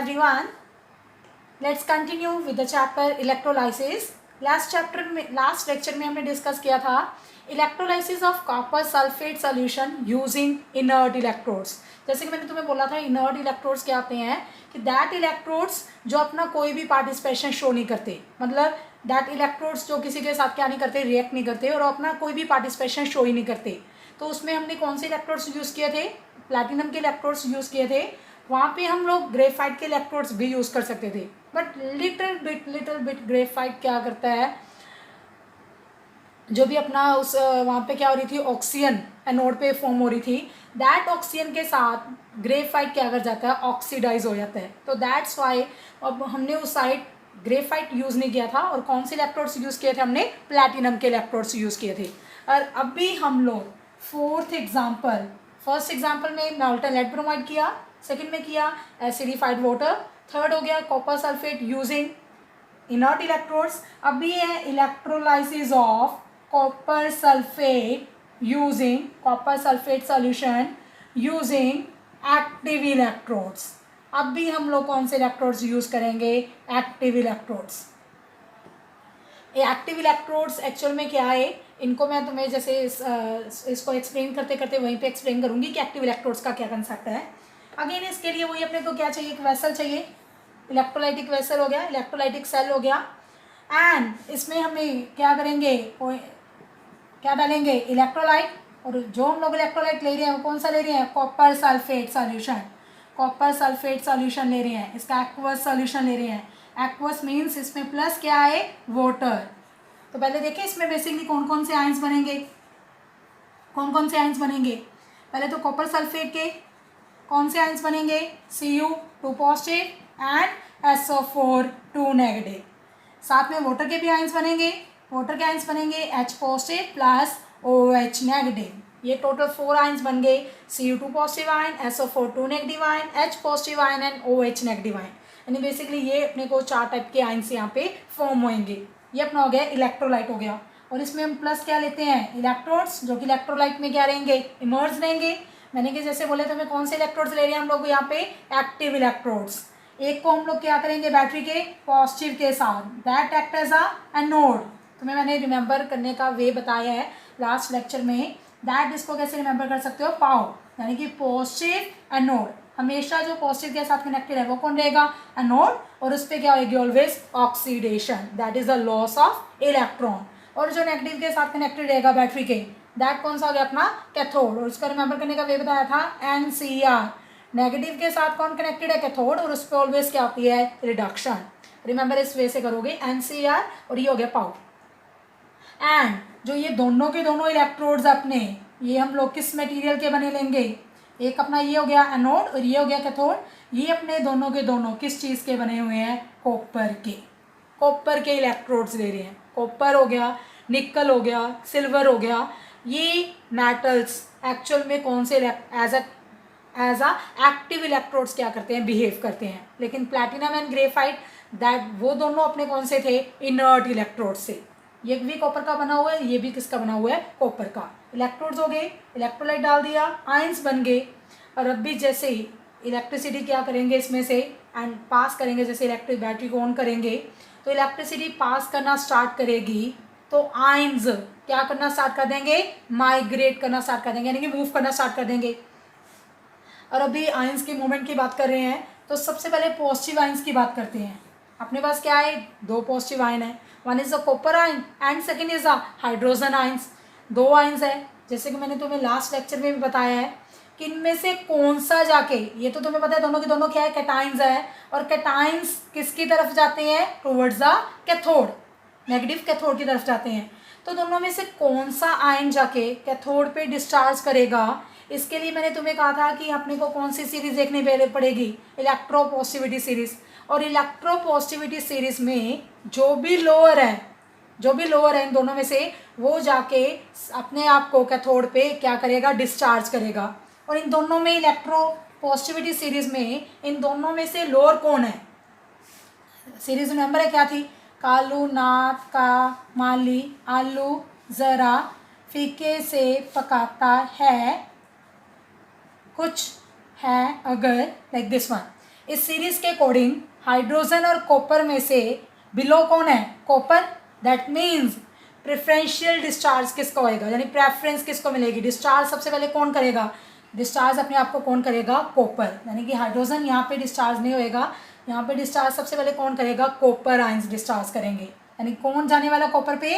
everyone. Let's continue with the chapter electrolysis. Last lecture में हमने discuss किया था electrolysis of copper sulphate solution using inert electrodes. जैसे कि मैंने तुम्हें बोला था इनर्ट इलेक्ट्रोड्स क्या आते हैं कि दैट इलेक्ट्रोड्स जो अपना कोई भी पार्टिसिपेशन शो नहीं करते, मतलब दैट इलेक्ट्रोड्स जो किसी के साथ क्या नहीं करते, रिएक्ट नहीं करते और अपना कोई भी पार्टिसिपेशन शो ही नहीं करते। तो उसमें हमने कौन से इलेक्ट्रोड्स यूज़ किए थे? प्लैटिनम के इलेक्ट्रोड्स यूज़ किए थे। वहाँ पे हम लोग ग्रेफाइट के इलेक्ट्रोड्स भी यूज़ कर सकते थे, बट लिटिल बिट ग्रेफाइट क्या करता है, जो भी अपना उस वहाँ पे क्या हो रही थी, ऑक्सीजन एनोड पे फॉर्म हो रही थी, दैट ऑक्सीजन के साथ ग्रेफाइट क्या कर जाता है, ऑक्सीडाइज हो जाता है। तो दैट्स वाई अब हमने उस साइड ग्रेफाइट यूज़ नहीं किया था और कौन से इलेक्ट्रोड्स यूज़ किए थे, हमने प्लैटिनम के इलेक्ट्रोड्स यूज़ किए थे। और अभी हम लोग फर्स्ट एग्जाम्पल में मोल्टन लेड ब्रोमाइड किया, सेकेंड में किया एसिडिफाइड वाटर, थर्ड हो गया copper sulphate using inert electrodes. अभी है electrolysis of copper sulphate solution using active electrodes. अब भी हम लोग कौन से इलेक्ट्रोड्स यूज करेंगे? Active electrodes. Active electrodes actual में क्या है, इनको मैं तुम्हें जैसे इसको एक्सप्लेन करते करते वहीं पे एक्सप्लेन करूंगी कि एक्टिव इलेक्ट्रोड्स का क्या कंसेप्ट है। अगेन इसके लिए वही अपने को क्या चाहिए, एक वेसल चाहिए, इलेक्ट्रोलाइटिक वेसल हो गया, इलेक्ट्रोलाइटिक सेल हो गया। एंड इसमें हमें क्या करेंगे, क्या डालेंगे, इलेक्ट्रोलाइट। और जो हम लोग इलेक्ट्रोलाइट ले रहे हैं वो कौन सा ले रहे हैं, कॉपर सल्फेट सॉल्यूशन ले रहे हैं, इसका एक्वस सॉल्यूशन ले रहे हैं। एक्वस मीन्स इसमें प्लस क्या है, वाटर। तो पहले देखिए इसमें बेसिकली कौन कौन से आयंस बनेंगे, पहले तो कॉपर सल्फेट के कौन से आयंस बनेंगे, Cu2 positive and SO4 2 negative. साथ में वाटर के भी आयंस बनेंगे, H positive plus OH negative. ये टोटल 4 आयंस बन गए, Cu2 positive ion, SO4 2 negative ion, H positive ion and OH negative ion. यानी बेसिकली ये अपने को 4 टाइप के आयंस यहाँ पे फॉर्म होंगे। ये अपना हो गया इलेक्ट्रोलाइट हो गया। और इसमें हम प्लस क्या लेते हैं, इलेक्ट्रोड्स, जो कि इलेक्ट्रोलाइट में क्या रहेंगे, इमर्ज रहेंगे। मैंने कि जैसे बोले तो हमें कौन से इलेक्ट्रोड्स ले रहे हैं हम लोग यहाँ पे, एक्टिव इलेक्ट्रोड्स। एक को हम लोग क्या करेंगे बैटरी के पॉजिटिव के साथ, that act as a anode. तुम्हें मैंने रिमेंबर करने का वे बताया है लास्ट लेक्चर में, दैट इसको कैसे रिमेंबर कर सकते हो, पाओ, यानी कि पॉजिटिव एनोड। हमेशा जो पॉजिटिव के साथ कनेक्टेड है वो कौन रहेगा, एनोड, और उस पर क्या होगी, always oxidation, that is the loss of electron. और जो नेगेटिव के साथ कनेक्टेड रहेगा बैटरी के, दैट कौन सा हो गया अपना, कैथोड। और उसका रिमेंबर करने का वे बताया था NCR। नेगेटिव के साथ कौन कनेक्टेड है, कैथोड, और उस पर ऑलवेज क्या होती है, रिडक्शन। रिमेंबर इस वे से करोगे, NCR, और ये हो गया पाउ। एंड जो ये दोनों के दोनों इलेक्ट्रोड्स अपने, ये हम लोग किस मटेरियल के बने लेंगे, एक अपना ये हो गया एनोड और ये हो गया कैथोड। ये अपने दोनों के दोनों किस चीज़ के बने हुए हैं, कॉपर के इलेक्ट्रोड्स ले रहे हैं। कॉपर हो गया, निकल हो गया, सिल्वर हो गया। ये मेटल्स एक्चुअल में कौन से एज अ एक्टिव इलेक्ट्रोड्स क्या करते हैं, बिहेव करते हैं। लेकिन प्लैटिनम एंड ग्रेफाइट, दैट वो दोनों अपने कौन से थे, इनर्ट इलेक्ट्रोड्स से। ये भी कॉपर का बना हुआ है, ये भी किसका बना हुआ है, कॉपर का। इलेक्ट्रोड्स हो गए, इलेक्ट्रोलाइट डाल दिया, आयंस बन गए। और अब भी जैसे ही इलेक्ट्रिसिटी क्या करेंगे इसमें से एंड पास करेंगे, जैसे इलेक्ट्रिक बैटरी को ऑन करेंगे तो इलेक्ट्रिसिटी पास करना स्टार्ट करेगी, तो आयंस क्या करना स्टार्ट कर देंगे, माइग्रेट करना स्टार्ट कर देंगे, यानी कि मूव करना स्टार्ट कर देंगे। और अभी आयंस के मूवमेंट की बात कर रहे हैं तो सबसे पहले पॉजिटिव आयंस की बात करते हैं। अपने पास क्या है, 2 पॉजिटिव आयन है, one is the copper ion and second is the hydrogen ions. 2 ions है, जैसे कि मैंने तुम्हें लास्ट लेक्चर में भी बताया है कि इनमें से कौन सा जाके, ये तो तुम्हें पता है दोनों के दोनों क्या है, कैटाइंस है, और कैटाइंस किसकी तरफ जाते हैं, towards the cathode, negative cathode की तरफ जाते हैं। तो दोनों में से कौन सा आयन जाके कैथोड पे डिस्चार्ज करेगा, इसके लिए मैंने तुम्हें कहा था कि अपने को कौन सी सीरीज देखनी पड़ेगी, इलेक्ट्रोपॉजिटिविटी सीरीज। और इलेक्ट्रोपॉजिटिविटी सीरीज में जो भी लोअर है इन दोनों में से, वो जाके अपने आप को कैथोड पे क्या करेगा, डिस्चार्ज करेगा। और इन दोनों में इलेक्ट्रोपॉजिटिविटी सीरीज में इन दोनों में से लोअर कौन है, सीरीज नंबर है क्या थी, कालू नाथ का माली आलू जरा फीके से पकाता है कुछ है अगर, लाइक दिस वन। इस सीरीज के अकॉर्डिंग हाइड्रोजन और कॉपर में से बिलो कौन है? Copper. That means preferential discharge किसका होएगा, यानी प्रेफरेंस किसको मिलेगी? डिस्चार्ज सबसे पहले कौन करेगा? डिस्चार्ज अपने आप को कौन करेगा? कॉपर। यानी कि हाइड्रोजन यहाँ पे डिस्चार्ज नहीं होएगा, यहाँ पे डिस्चार्ज सबसे पहले कौन करेगा? कॉपर आयंस डिस्चार्ज करेंगे। यानी कौन जाने वाला कॉपर पे,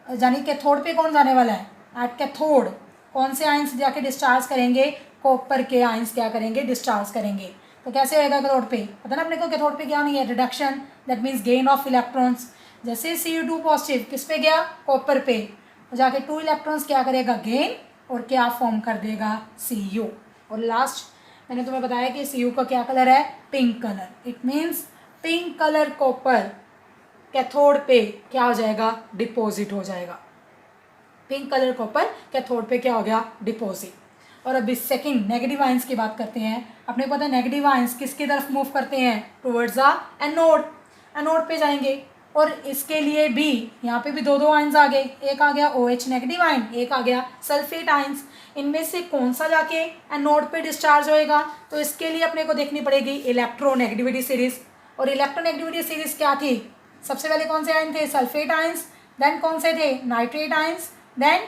यानी कैथोड पे कौन जाने वाला है? एट कैथोड कौन से आयंस जाके डिस्चार्ज करेंगे? कॉपर के आयंस क्या करेंगे? डिस्चार्ज करेंगे। तो कैसे होएगा कैथोड पे? पता ना अपने को कैथोड पे क्या नहीं है? Reduction, that means gain of electrons. जैसे Cu2 पॉजिटिव किस पे गया? कॉपर पे, तो जाके 2 इलेक्ट्रॉन्स क्या करेगा? गेन, और क्या फॉर्म कर देगा? Cu। और लास्ट मैंने तुम्हें बताया कि Cu का क्या कलर है? Pink colour. It means pink colour copper cathode पे क्या हो जाएगा? डिपॉजिट हो जाएगा। पिंक कलर कॉपर कैथोड पे क्या हो गया? डिपॉजिट। और अभी सेकंड नेगेटिव आयंस की बात करते हैं। अपने को पता है नेगेटिव आयंस किसकी तरफ मूव करते हैं? टुवर्ड्स द एनोड, एनोड पे जाएंगे। और इसके लिए भी यहाँ पे भी दो आयंस आ गए, एक आ गया OH नेगेटिव आयन, एक आ गया सल्फेट आयंस। इनमें से कौन सा जाके एनोड पे डिस्चार्ज होएगा? तो इसके लिए अपने को देखनी पड़ेगी इलेक्ट्रोनेगेटिविटी सीरीज। और इलेक्ट्रोनेगेटिविटी सीरीज क्या थी? सबसे पहले कौन से आयन थे? Sulphate ions. देन कौन से थे? Nitrate ions. Then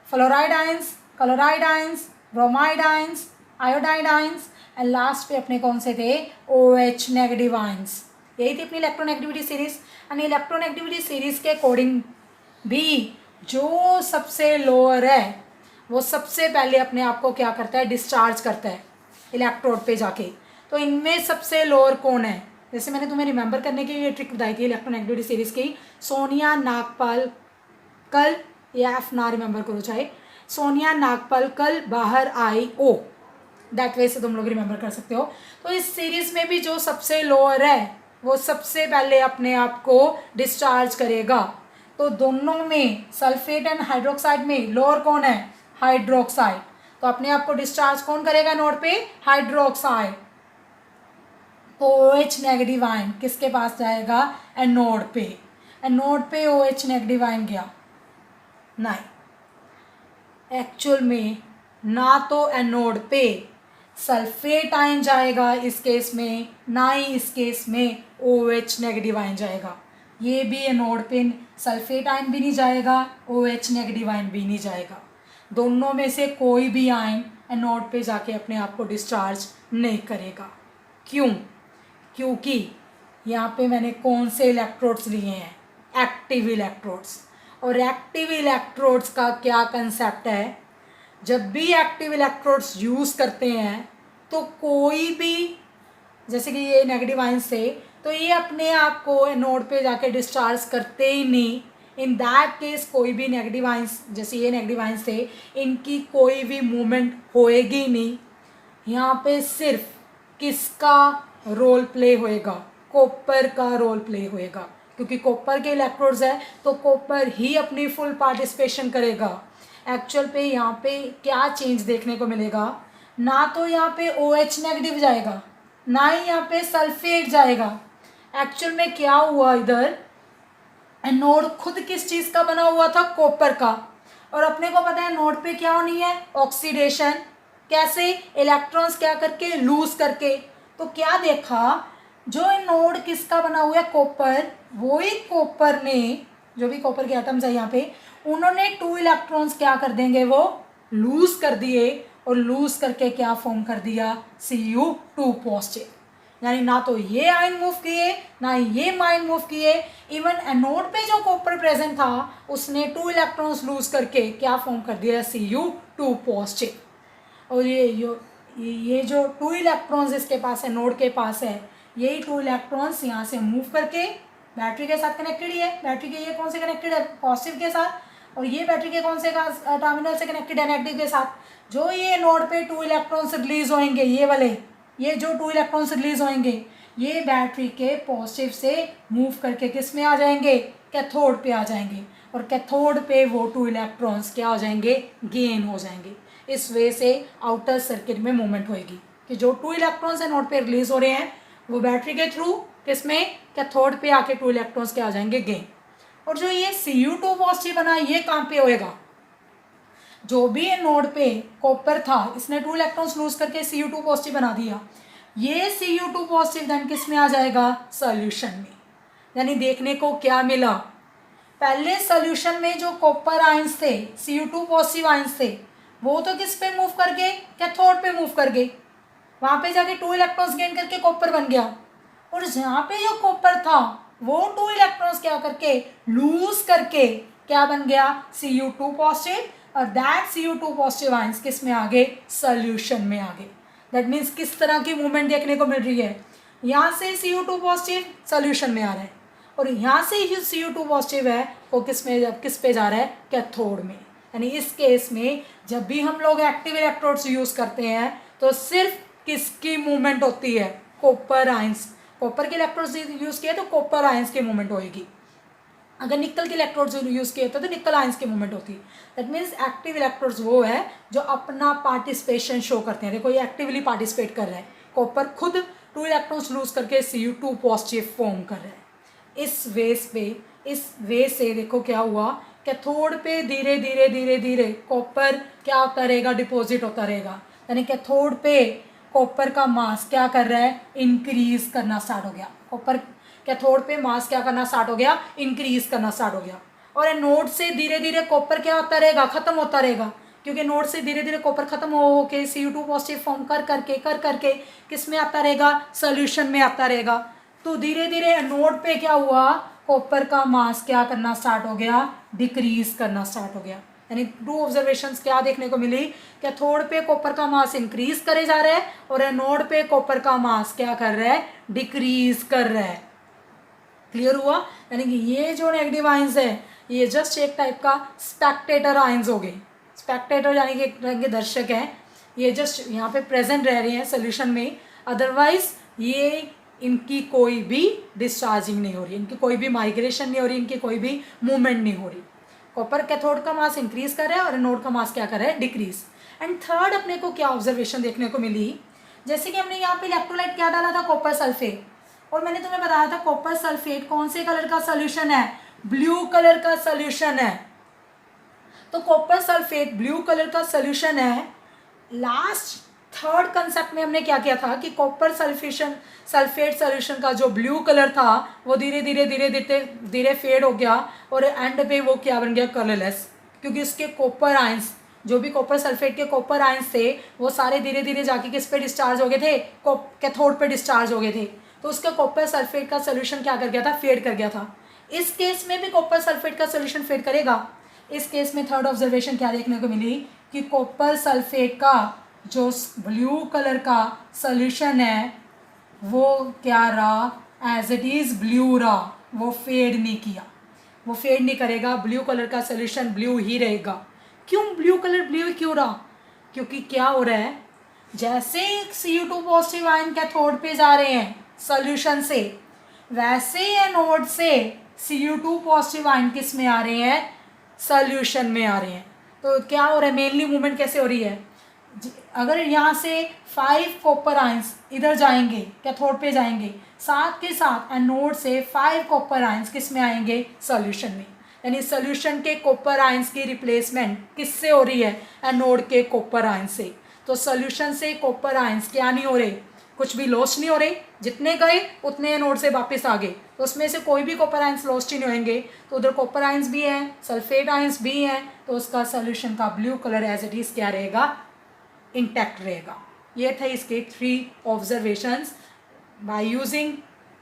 fluoride ions, chloride ions, bromide ions, iodide ions, and last पे अपने कौन से थे? OH negative ions. यही थी अपनी इलेक्ट्रोनेगेटिविटी सीरीज। यानी इलेक्ट्रोनेगेटिविटी सीरीज के अकॉर्डिंग भी जो सबसे लोअर है वो सबसे पहले अपने आप को क्या करता है? डिस्चार्ज करता है इलेक्ट्रोड पे जाके। तो इनमें सबसे लोअर कौन है? जैसे मैंने तुम्हें रिमेंबर करने की ये ट्रिक बताई थी इलेक्ट्रोनेगेटिविटी सीरीज की, सोनिया नागपाल कल, या एफ ना रिमेंबर करो चाहे, सोनिया नागपाल कल बाहर आई ओ, दैट वे से तुम लोग रिमेंबर कर सकते हो। तो इस सीरीज में भी जो सबसे लोअर है वो सबसे पहले अपने आप को डिस्चार्ज करेगा। तो दोनों में सल्फेट एंड हाइड्रोक्साइड में लोअर कौन है? हाइड्रोक्साइड। तो अपने आप को डिस्चार्ज कौन करेगा नोड पे? हाइड्रोक्साइड। तो OH नेगेटिव आयन किसके पास जाएगा? एनोड पे। एनोड पे OH नेगेटिव आयन गया नहीं, एक्चुअल में ना तो एनोड पे सल्फेट आयन जाएगा इस केस में, ना ही इस केस में OH नेगेटिव आयन जाएगा। ये भी एनोड पे सल्फेट आयन भी नहीं जाएगा, OH नेगेटिव आयन भी नहीं जाएगा। दोनों में से कोई भी आयन एनोड पे जाके अपने आप को डिस्चार्ज नहीं करेगा। क्यों? क्योंकि यहाँ पे मैंने कौन से इलेक्ट्रोड्स लिए हैं? Active electrodes. और एक्टिव इलेक्ट्रोड्स का क्या कंसेप्ट है? जब भी एक्टिव इलेक्ट्रोड्स यूज़ करते हैं तो कोई भी, जैसे कि ये नेगेटिव आयंस से, तो ये अपने आप को एनोड पे जाके डिस्चार्ज करते ही नहीं। इन दैट केस कोई भी नेगेटिव आयंस, जैसे ये नेगेटिव आयंस थे, इनकी कोई भी मूवमेंट होएगी नहीं। यहाँ पे सिर्फ किसका रोल प्ले होएगा? कॉपर का रोल प्ले होएगा, क्योंकि कॉपर के इलेक्ट्रोड्स है तो कॉपर ही अपनी फुल पार्टिसिपेशन करेगा। एक्चुअल पे यहाँ पे क्या चेंज देखने को मिलेगा? ना तो यहाँ पे OH नेगेटिव जाएगा, ना ही यहाँ पे सल्फेट जाएगा। एक्चुअल में क्या हुआ इधर? एनोड खुद किस चीज़ का बना हुआ था? कॉपर का। और अपने को पता है नोड पे क्या होनी है? ऑक्सीडेशन। कैसे? इलेक्ट्रॉन्स क्या करके? लूज करके। तो क्या देखा? जो नोड किसका बना हुआ है? कॉपर। वही कॉपर ने, जो भी कॉपर के एटम्स है यहाँ पे, उन्होंने 2 इलेक्ट्रॉन्स क्या कर देंगे? वो लूज कर दिए, और लूज करके क्या फॉर्म कर दिया? Cu2 positive. यानी ना तो ये आयन मूव किए, ना ये आयन मूव किए। इवन एनोड पे जो कॉपर प्रेजेंट था उसने 2 इलेक्ट्रॉन्स लूज करके क्या फॉर्म कर दिया? Cu2 positive. और ये जो 2 इलेक्ट्रॉन्स इसके पास है, नोड के पास है, यही 2 इलेक्ट्रॉन्स यहाँ से मूव करके बैटरी के साथ कनेक्टेड ही है। बैटरी के ये कौन से कनेक्टेड है? पॉजिटिव के साथ। और ये बैटरी के कौन से टर्मिनल से कनेक्टेड है? नेगेटिव के साथ। जो ये नोड पे 2 इलेक्ट्रॉन्स रिलीज होंगे, ये वाले, ये जो 2 इलेक्ट्रॉन्स रिलीज होंगे, ये बैटरी के पॉजिटिव से मूव करके किस में आ जाएंगे? कैथोड पे आ जाएंगे। और कैथोड पे वो 2 इलेक्ट्रॉन्स क्या हो जाएंगे? गेन हो जाएंगे। इस वे से आउटर सर्किट में मूवमेंट होएगी कि जो 2 इलेक्ट्रॉन्स है नोड पे रिलीज हो रहे हैं, वो बैटरी के थ्रू किसमें? कैथोड पे आके 2 इलेक्ट्रॉन्स क्या आ जाएंगे? गेन। और जो ये Cu2 पॉजिटिव बना, ये कहाँ पे होएगा? जो भी नोड पे कॉपर था, इसने 2 इलेक्ट्रॉन्स लूज करके Cu2 पॉजिटिव बना दिया। ये Cu2 पॉजिटिव देन किस में आ जाएगा, सॉल्यूशन में। यानी देखने को क्या मिला, पहले सॉल्यूशन में जो कॉपर आयंस थे, Cu2 पॉजिटिव आयंस थे, वो तो किस पे मूव कर गए, कैथोड पे मूव कर गए, वहाँ पे जाके 2 इलेक्ट्रॉन्स गेन करके कॉपर बन गया। और जहाँ पे जो कॉपर था वो 2 इलेक्ट्रॉन्स क्या करके लूज करके क्या बन गया, Cu2 पॉजिटिव, और दैट Cu2 पॉजिटिव आयंस किस में आ गए, सॉल्यूशन में आ गए। दैट मीन्स किस तरह की मूवमेंट देखने को मिल रही है, यहाँ से Cu2 पॉजिटिव सॉल्यूशन में आ रहा है, और यहाँ से Cu2 पॉजिटिव है वो किस पे जा रहा है, कैथोड में। यानी इस केस में जब भी हम लोग एक्टिव इलेक्ट्रोड्स यूज़ करते हैं तो सिर्फ किसकी मूवमेंट होती है, कॉपर आयंस। कॉपर के इलेक्ट्रोड्स यूज़ किए तो कॉपर आयंस की मूवमेंट होएगी, अगर निकल के इलेक्ट्रोड्स यूज़ किए तो निकल आयंस की मूवमेंट होती है। दैट मीन्स एक्टिव इलेक्ट्रोड्स वो है जो अपना पार्टिसिपेशन शो करते हैं। देखो ये एक्टिवली पार्टिसिपेट कर रहा है, कॉपर खुद 2 इलेक्ट्रॉन्स लूज करके Cu2 पॉजिटिव फॉर्म कर रहा है। इस वे से देखो क्या हुआ, कैथोड पे धीरे धीरे धीरे धीरे कॉपर क्या होता रहेगा, डिपॉजिट होता रहेगा। यानी कैथोड पे कॉपर का मास क्या कर रहा है, इंक्रीज करना स्टार्ट हो गया। कॉपर कैथोड पे मास क्या करना स्टार्ट हो गया, इंक्रीज करना स्टार्ट हो गया। और नोड से धीरे धीरे कॉपर क्या होता रहेगा, खत्म होता रहेगा, क्योंकि नोड से धीरे धीरे कॉपर खत्म हो के Cu2 पॉजिटिव फॉर्म कर करके किस में आता रहेगा, सोल्यूशन में आता रहेगा। तो धीरे धीरे नोड पे क्या हुआ, कॉपर का मास क्या करना स्टार्ट हो गया, डिक्रीज करना स्टार्ट हो गया। यानी 2 ऑब्जर्वेशंस क्या देखने को मिली, कैथोड पे कॉपर का मास इंक्रीज करे जा रहा है और एनोड पे कॉपर का मास क्या कर रहा है, डिक्रीज कर रहा है। क्लियर हुआ। यानी कि ये जो नेगेटिव आयंस है ये जस्ट एक टाइप का स्पेक्टेटर आयंस हो गए। स्पेक्टेटर यानी कि एक तरह के दर्शक हैं, ये जस्ट यहाँ पे प्रेजेंट रह रहे हैं सोल्यूशन में, अदरवाइज ये इनकी कोई भी डिस्चार्जिंग नहीं हो रही, इनकी कोई भी माइग्रेशन नहीं हो रही, इनकी कोई भी मूवमेंट नहीं हो रही। कॉपर कैथोड का मास इंक्रीज कर रहा है और एनोड का मास क्या कर रहा है, डिक्रीज। एंड थर्ड अपने को क्या ऑब्जर्वेशन देखने को मिली, जैसे कि हमने यहाँ पे इलेक्ट्रोलाइट क्या डाला था, कॉपर सल्फेट, और मैंने तुम्हें बताया था कॉपर सल्फेट कौन से कलर का सोल्यूशन है, ब्लू कलर का सोल्यूशन है। तो कॉपर सल्फेट ब्लू कलर का सोल्यूशन है। लास्ट थर्ड कंसेप्ट में हमने क्या किया था कि कॉपर सल्फेट सोल्यूशन का जो ब्लू कलर था वो धीरे धीरे फेड हो गया और एंड पे वो क्या बन गया, कलरलेस, क्योंकि उसके कॉपर आयंस, जो भी कॉपर सल्फेट के कॉपर आयंस थे वो सारे धीरे धीरे जाके किस पे डिस्चार्ज हो गए थे, कैथोड पे डिस्चार्ज हो गए थे। तो उसका कॉपर सल्फेट का सोल्यूशन क्या कर गया था, फेड कर गया था। इस केस में भी कॉपर सल्फेट का सोल्यूशन फेड करेगा। इस केस में थर्ड ऑब्जर्वेशन क्या देखने को मिली कि कॉपर सल्फेट का जो ब्लू कलर का सोल्यूशन है वो क्या रहा, एज इट इज़ ब्लू रहा, वो फेड नहीं किया, वो फेड नहीं करेगा, ब्लू कलर का सोल्यूशन ब्लू ही रहेगा। क्यों ब्लू कलर ब्लू क्यों रहा, क्योंकि क्या हो रहा है, जैसे Cu2 पॉजिटिव आयन कैथोड पे जा रहे हैं सोल्यूशन से, वैसे एनोड से Cu2 पॉजिटिव आयन किस में आ रहे हैं, सोल्यूशन में आ रहे हैं। तो क्या हो रहा है, मेनली मूवमेंट कैसे हो रही है, अगर यहाँ से 5 कॉपर आयंस इधर जाएंगे, कैथोड पे जाएंगे, साथ के साथ एनोड से 5 कॉपर आयंस किस में आएंगे, सोल्यूशन में। यानी सोल्यूशन के कॉपर आयंस की रिप्लेसमेंट किससे हो रही है, एनोड के कॉपर आयंस से। तो सोल्यूशन से कॉपर आयंस क्या नहीं हो रहे, कुछ भी लॉस्ट नहीं हो रहे, जितने गए उतने एनोड से वापस आ गए, तो उसमें से कोई भी कॉपर आयंस लॉस्ट ही नहीं होंगे। तो उधर कॉपर आयंस भी हैं, सल्फेट आयंस भी हैं, तो उसका सोल्यूशन का blue colour as it is क्या रहेगा, इंटैक्ट रहेगा। ये थे इसके 3 observations by using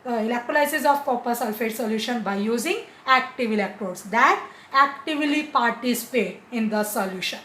electrolysis of copper sulfate solution by using active electrodes that actively participate in the solution.